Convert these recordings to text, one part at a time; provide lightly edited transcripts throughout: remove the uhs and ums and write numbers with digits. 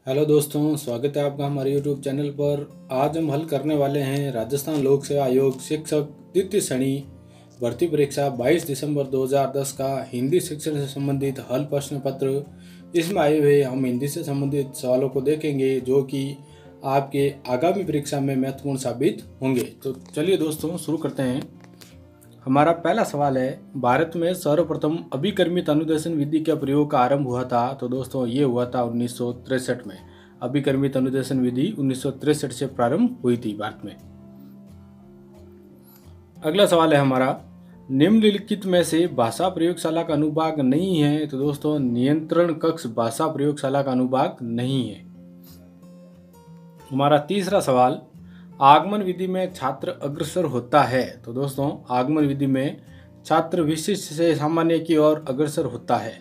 Hello दोस्तों, स्वागत है आपका हमारे यूट्यूब चैनल पर। आज हम हल करने वाले हैं राजस्थान लोक सेवा आयोग शिक्षक द्वितीय श्रेणी भर्ती परीक्षा 22 दिसंबर 2010 का हिंदी शिक्षण से संबंधित हल प्रश्न पत्र। इसमें आए हुए हम हिंदी से संबंधित सवालों को देखेंगे जो कि आपके आगामी परीक्षा में महत्वपूर्ण साबित होंगे। तो चलिए दोस्तों शुरू करते हैं। हमारा पहला सवाल है, भारत में सर्वप्रथम अभिकर्मित अनुदेशन विधि का प्रयोग का आरंभ हुआ था। तो दोस्तों ये हुआ था 1963 में। अभिकर्मित अनुदेशन विधि 1963 से प्रारंभ हुई थी भारत में। अगला सवाल है हमारा, निम्नलिखित में से भाषा प्रयोगशाला का अनुभाग नहीं है। तो दोस्तों नियंत्रण कक्ष भाषा प्रयोगशाला का अनुभाग नहीं है। हमारा तीसरा सवाल, आगमन विधि में छात्र अग्रसर होता है। तो दोस्तों आगमन विधि में छात्र विशिष्ट से सामान्य की ओर अग्रसर होता है।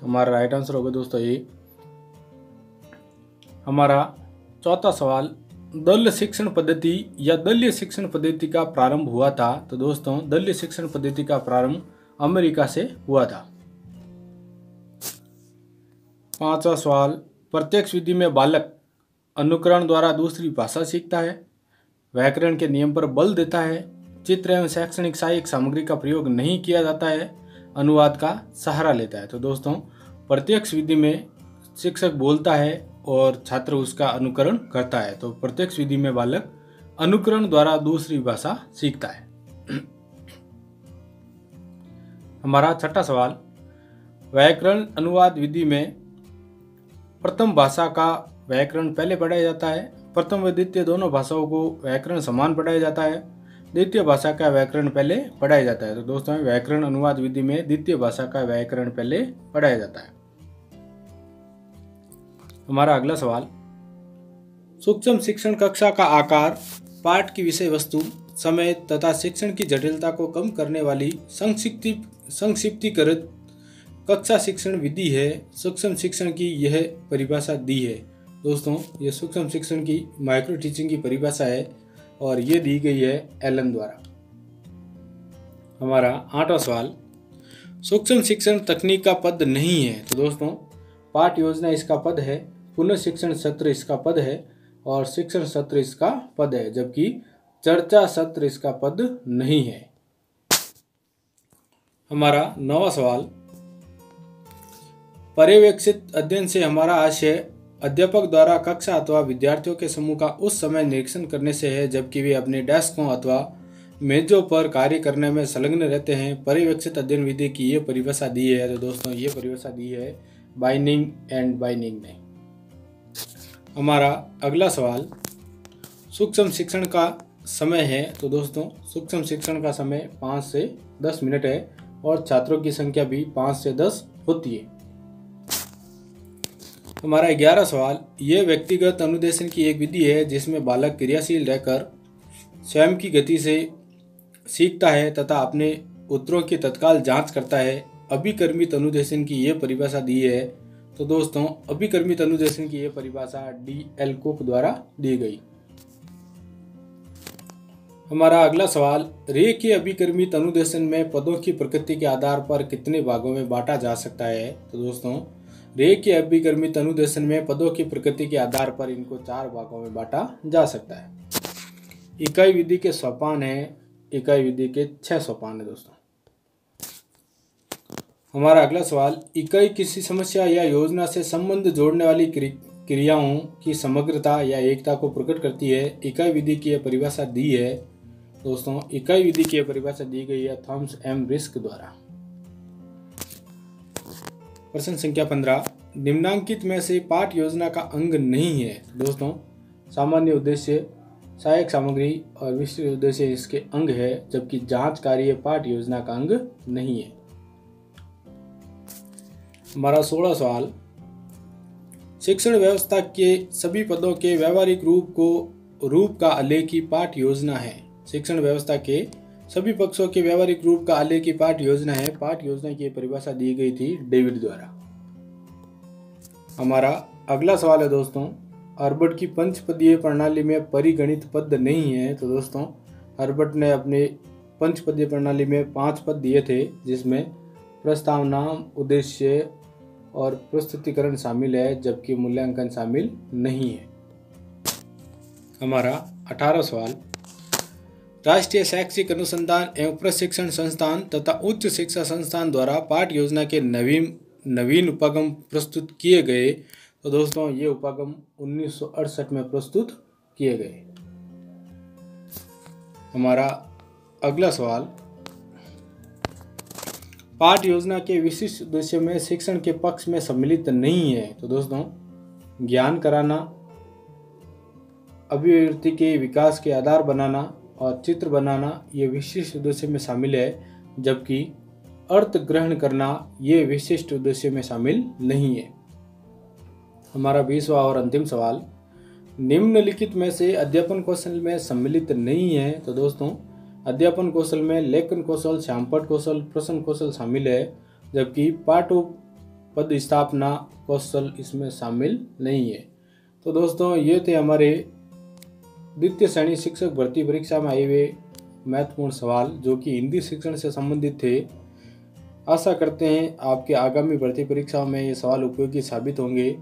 हमारा राइट आंसर होगा दोस्तों ये। हमारा चौथा सवाल, दल शिक्षण पद्धति या दलीय शिक्षण पद्धति का प्रारंभ हुआ था। तो दोस्तों दलीय शिक्षण पद्धति का प्रारंभ अमेरिका से हुआ था। पांचवा सवाल, प्रत्यक्ष विधि में बालक अनुकरण द्वारा दूसरी भाषा सीखता है, व्याकरण के नियम पर बल देता है, चित्र एवं शैक्षणिक सहायक सामग्री का प्रयोग नहीं किया जाता है, अनुवाद का सहारा लेता है। तो दोस्तों प्रत्यक्ष विधि में शिक्षक बोलता है और छात्र उसका अनुकरण करता है। तो प्रत्यक्ष विधि में बालक अनुकरण द्वारा दूसरी भाषा सीखता है। हमारा छठा सवाल, व्याकरण अनुवाद विधि में प्रथम भाषा का व्याकरण पहले पढ़ाया जाता है, प्रथम व द्वितीय दोनों भाषाओं को व्याकरण समान पढ़ाया जाता है, द्वितीय भाषा का व्याकरण पहले पढ़ाया जाता है। तो दोस्तों व्याकरण अनुवाद विधि में द्वितीय भाषा का व्याकरण पहले पढ़ाया जाता है। हमारा अगला सवाल, सूक्ष्म शिक्षण कक्षा का आकार पाठ की विषय वस्तु, समय तथा शिक्षण की जटिलता को कम करने वाली संक्षिप्तीकृत कक्षा शिक्षण विधि है। सूक्ष्म शिक्षण की यह परिभाषा दी है। दोस्तों ये सूक्ष्म शिक्षण की माइक्रो टीचिंग की परिभाषा है और ये दी गई है एलन द्वारा। हमारा आठवां सवाल, सूक्ष्म शिक्षण तकनीक का पद नहीं है। तो दोस्तों पाठ योजना इसका पद है, पुनः शिक्षण सत्र इसका पद है और शिक्षण सत्र इसका पद है, जबकि चर्चा सत्र इसका पद नहीं है। हमारा नौवां सवाल, पर्यवेक्षित अध्ययन से हमारा आशय अध्यापक द्वारा कक्षा अथवा विद्यार्थियों के समूह का उस समय निरीक्षण करने से है जबकि वे अपने डेस्कों अथवा मेजों पर कार्य करने में संलग्न रहते हैं। पर्यवेक्षित अध्ययन विधि की ये परिभाषा दी है। तो दोस्तों ये परिभाषा दी है बाइनिंग एंड बाइनिंग ने। हमारा अगला सवाल, सूक्ष्म शिक्षण का समय है। तो दोस्तों सूक्ष्म शिक्षण का समय 5 से 10 मिनट है और छात्रों की संख्या भी 5 से 10 होती है। हमारा 11वां सवाल, यह व्यक्तिगत अनुदेशन की एक विधि है जिसमें बालक क्रियाशील रहकर स्वयं की गति से सीखता है तथा अपने उत्तरों की तत्काल जांच करता है। अभिकर्मित अनुदेशन की यह परिभाषा दी है। तो दोस्तों अभिकर्मित अनुदेशन की यह परिभाषा D.L. कुक द्वारा दी गई। हमारा अगला सवाल, रेखीय अभिकर्मित अनुदेशन में पदों की प्रकृति के आधार पर कितने भागों में बांटा जा सकता है। तो दोस्तों रेखीय अभिकर्मित अनुदेशन में पदों की प्रकृति के आधार पर इनको 4 भागों में बांटा जा सकता है। इकाई विधि के सोपान है, इकाई विधि के 6 सोपान है दोस्तों। हमारा अगला सवाल, इकाई किसी समस्या या योजना से संबंध जोड़ने वाली क्रियाओं की समग्रता या एकता को प्रकट करती है। इकाई विधि की यह परिभाषा दी है। दोस्तों इकाई विधि की यह परिभाषा दी गई है थॉमस एम रिस्क द्वारा। प्रश्न संख्या 15, निम्नांकित में से पाठ योजना का अंग नहीं है। दोस्तों सामान्य उद्देश्य, सहायक सामग्री और विशिष्ट उद्देश्य इसके अंग है, जबकि जांच कार्य पाठ योजना का अंग नहीं है। हमारा 16वां सवाल, शिक्षण व्यवस्था के सभी पदों के व्यवहारिक रूप का आलेखी पाठ योजना है। शिक्षण व्यवस्था के सभी पक्षों के व्यवहारिक रूप का आलेखी पाठ योजना है। पाठ योजना की परिभाषा दी गई थी डेविड द्वारा। हमारा अगला सवाल है दोस्तों, हर्बर्ट की पंचपदीय प्रणाली में परिगणित पद नहीं है। तो दोस्तों हर्बर्ट ने अपने पंचपदीय प्रणाली में 5 पद दिए थे जिसमें प्रस्ताव, नाम, उद्देश्य, और प्रस्तुतिकरण शामिल है, जबकि मूल्यांकन शामिल नहीं है। हमारा 18वां सवाल, राष्ट्रीय शैक्षिक अनुसंधान एवं प्रशिक्षण संस्थान तथा उच्च शिक्षा संस्थान द्वारा पाठ योजना के नवीन उपागम प्रस्तुत किए गए। तो दोस्तों ये उपागम 1968 में प्रस्तुत किए गए। हमारा अगला सवाल, पाठ योजना के विशिष्ट उद्देश्य में शिक्षण के पक्ष में सम्मिलित नहीं है। तो दोस्तों ज्ञान कराना, अभिव्यक्ति के विकास के आधार बनाना और चित्र बनाना ये विशिष्ट उद्देश्य में शामिल है, जबकि अर्थ ग्रहण करना ये विशिष्ट उद्देश्य में शामिल नहीं है। हमारा 20वां और अंतिम सवाल, निम्नलिखित में से अध्यापन कौशल में सम्मिलित नहीं है। तो दोस्तों अध्यापन कौशल में लेखन कौशल, श्यामपट्ट कौशल, प्रश्न कौशल शामिल है, जबकि पाठोपद स्थापना कौशल इसमें शामिल नहीं है। तो दोस्तों ये थे हमारे द्वितीय श्रेणी शिक्षक भर्ती परीक्षा में आए हुए महत्वपूर्ण सवाल, जो कि हिंदी शिक्षण से संबंधित थे। आशा करते हैं आपके आगामी भर्ती परीक्षाओं में ये सवाल उपयोगी साबित होंगे।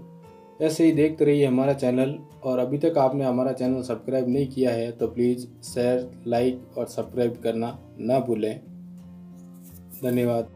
ऐसे ही देखते रहिए हमारा चैनल, और अभी तक आपने हमारा चैनल सब्सक्राइब नहीं किया है तो प्लीज़ शेयर, लाइक और सब्सक्राइब करना ना भूलें। धन्यवाद।